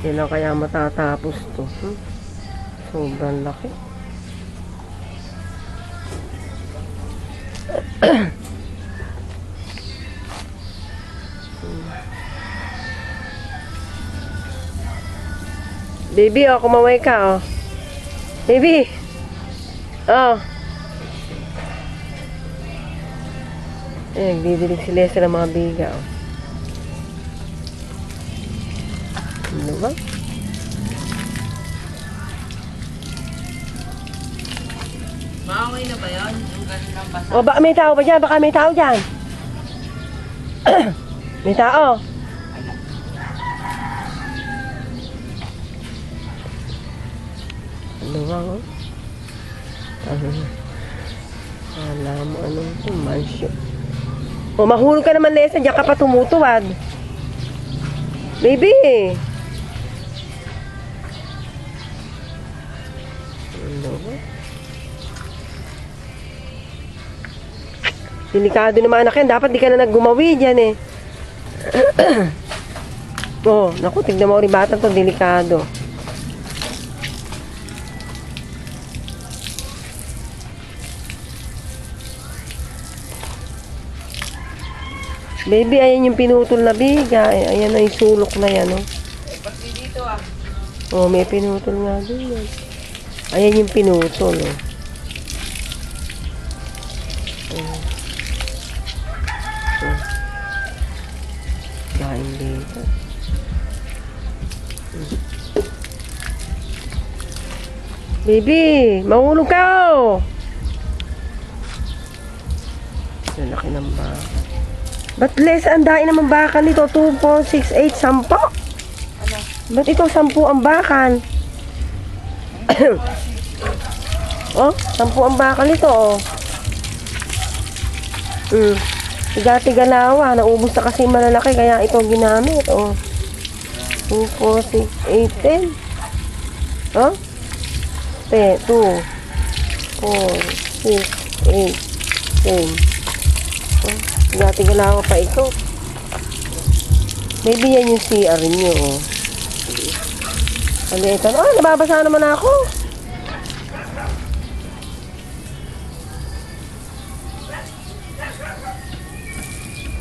Kailan kaya matatapos to? Sobrang laki. Baby, oh, kumaway ka, oh. Baby. Oh. Eh, nagdidilig si Lesa ng mga biga, oh. Ano ba? Maaway na ba yun? Yung galing ng basa? O, baka may tao ba dyan? Baka may tao dyan. May tao. Ano ba, oh? Alam mo, anong ito? Mansyo. O, mahulog ka naman, Lesa. Diyan ka pa tumutuwad. Baby! Ano ba? Delikado naman anak yan. Dapat di ka na naggumawi dyan eh. Oh, naku, tignan mo rin bata to. Delikado. Baby, ayan yung pinutol na biga. Ayan na yung sulok na yan, oh. Eh, pati dito ah. Oh, may pinutol nga din yan. Ayan yung pinutol, oh. Oh. Oh. Dahil dito. Baby, mahulog ka, oh. Lalaki ng baka. Ba't less ang daing naman bakal nito? 2, 4, 6, 8, 10? Ano? Ba't ito 10 ang bakal? Oh, 10 ang bakal nito, oh. Tiga-tigalawa. Naubos na kasi malalaki, kaya ito ginamit, oh. 2, 4, 6, 8, 10. Oh? 2, 4, 6, 8, 10. Oh. Tiga-tigalawa pa ito. Maybe yan yung CR nyo, oh. Ano ito? Oh, nababasa naman ako.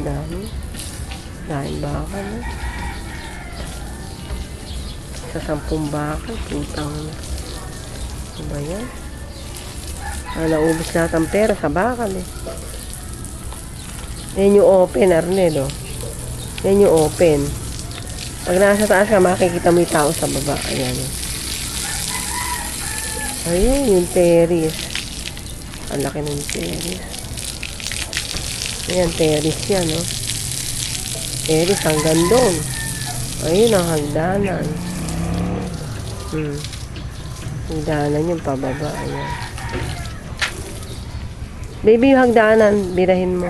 Dami. Dahil bakal, eh. Sa 10 bakal, putang. Ano ba yan? Naubos lahat ang pera sa bakal, eh. Yan yung open, Arnel, oh. Yan yung open. Pag nasa taas ka, makikita mo yung tao sa baba. Ayan, oh. Ayun, yung terrace. Ang laki ng terrace. Ayan, terrace yan, oh. Terrace hanggang doon. Ayun ang hagdanan. Hagdanan yung pababa. Ayan. Baby, yung hagdanan, birahin mo.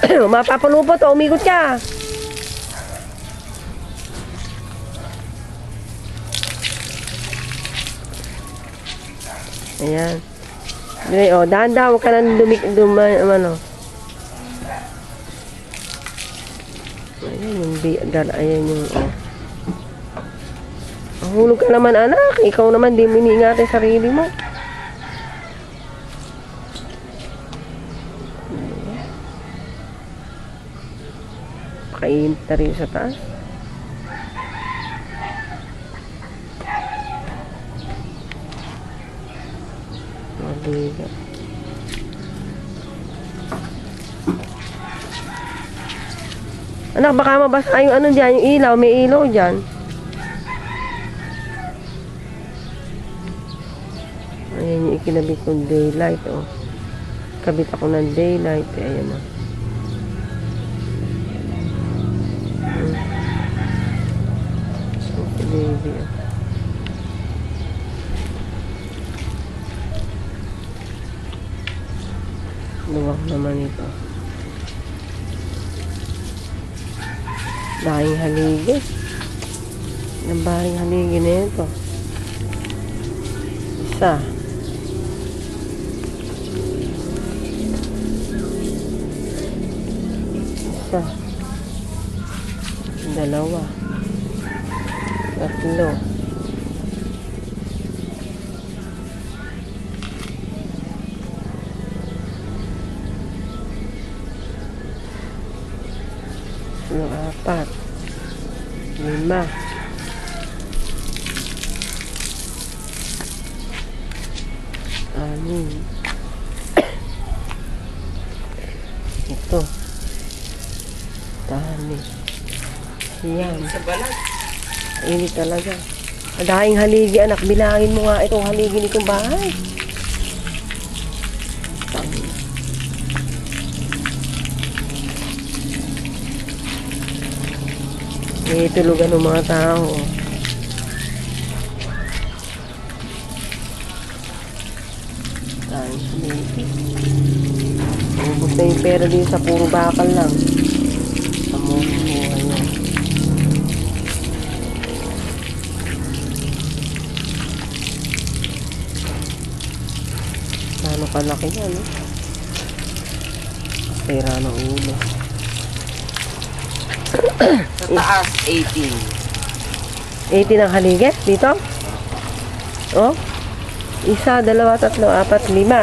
Mapapalupot, o umikot ka. Ayan. O, dahan-dahan, huwag ka nang ano. Ayan yung, oh. Mahulog ka naman, anak. Ikaw naman, di mo iniingatan sarili mo. Pakainit na rin sa taas. Mabigat. Anak, baka mabasa yung ano dyan, yung ilaw. May ilaw dyan. Ayan yung ikinabit kong daylight, oh. Kabit ako ng daylight. Ayan, oh. Baby, oh. Luwag naman ito. Dahing haligi. Nambaring haligi na ito. Isa. Isa. Dalawa. Tatlo. Yung 4. 5. Anim. Ito. Dami. Yan. Sa balat. Init talaga. Daing haligi, anak. Bilangin mo nga itong haligi nitong bahay. Tulugan ng mga tao. Daing haligi. Ubus na yung pera din sa puro bakal lang. Sa mga buhay yan. Ano kalaki yan, eh? Pera ng ulo. Sa taas, 18. 80 ng haligi? Dito? Oh? 1, 2, 3, 4, 5, 6, 7,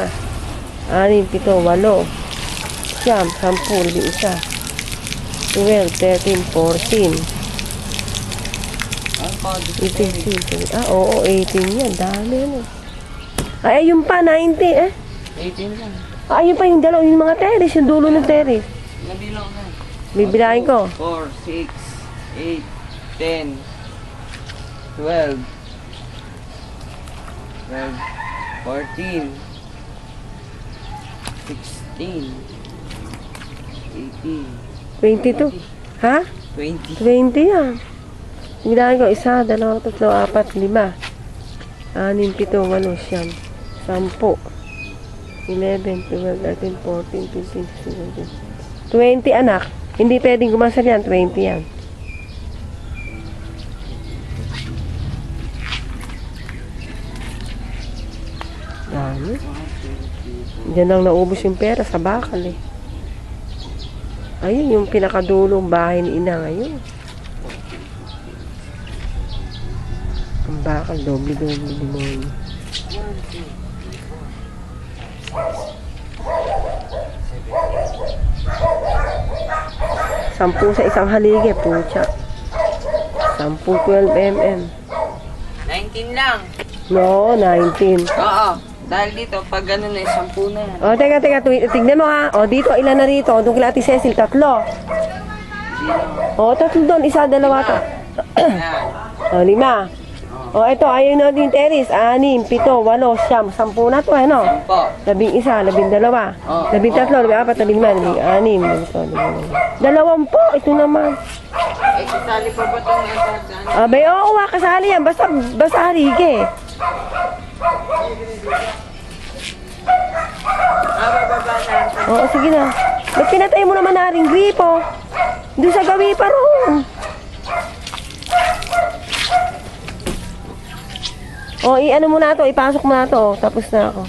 8, 9, 10, 11, 12, 13, 14. 18. Oo, 18 yan. Dami yan eh. Ay, ayun pa, 19 eh. 18 lang. Ayun pa yung dalaw, yung mga terrace, yung dulo ng terrace. Nabilang na. Bibilahin ko. 4, 6, 8, 10, 12, 14, 16, 18, 22. Ha? 20. 20 yan. Bibilahin ko, 1, 2, 3, 4, 5, 6, 7, 8, 9, 10, 11, 12, 13, 14, 15, 16, 17, 20 anak. Hindi pwedeng gumasal yan, 20 yan. Dami. Diyan lang naubos yung pera sa bakal eh. Ayun yung pinakadulong bahay ni ina ngayon. Ang bakal, doble-doble limon. 10 sa isang haligi, pucha. 10, 12 mm. 19 lang. No, 19. Oo. Dahil dito, pag gano'n na, 10 na yan. O, teka, tignan mo ha. O, dito, ilan na rito? Doon kila Ate Cecil, 3. O, 3 doon, 1, 2, 3. Ayan. O, 5. O, ito, ayun na din terrace. 6, 7, 8, 9, 10 na to, ano? 11, 12, 13, 14, 15, 16, 17, 18, 20. Ito naman. Eh, kasali pa ba itong nasa? Abay, oo, kasali yan. Basta haligi. Bababa na. Oo, sige na. Ba't pinatay mo naman na ring gripo? Doon sa gawi pa roon. O, i-ano mo na to, ipasok mo na to. Tapos na ako.